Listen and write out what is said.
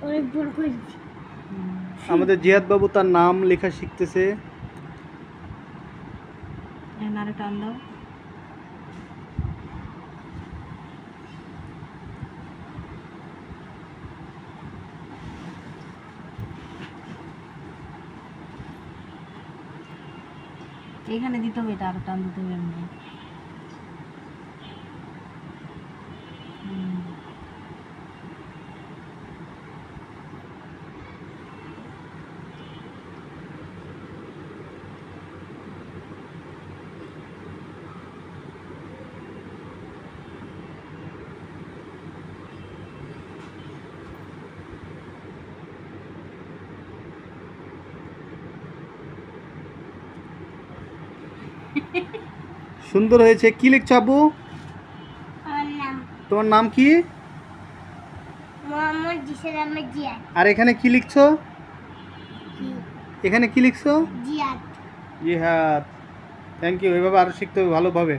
অনেক বড় করেছি। আমাদের জিহাদ বাবু তার নাম লেখা শিখতেছে। আরে টান দাও। এইখানে দিতে হবে, এটা আরো টান দিতে হবে এমনি। সুন্দর হয়েছে। কি লিখছো আব্বু? আমার নাম তোমার নাম কি? মোহাম্মদ জিসান জিয়াদ। আর এখানে কি লিখছো? এখানে কি লিখছো? জিয়াদ। জিহাদ। Thank you. এভাবে আরো শিখতে হবে ভালোভাবে।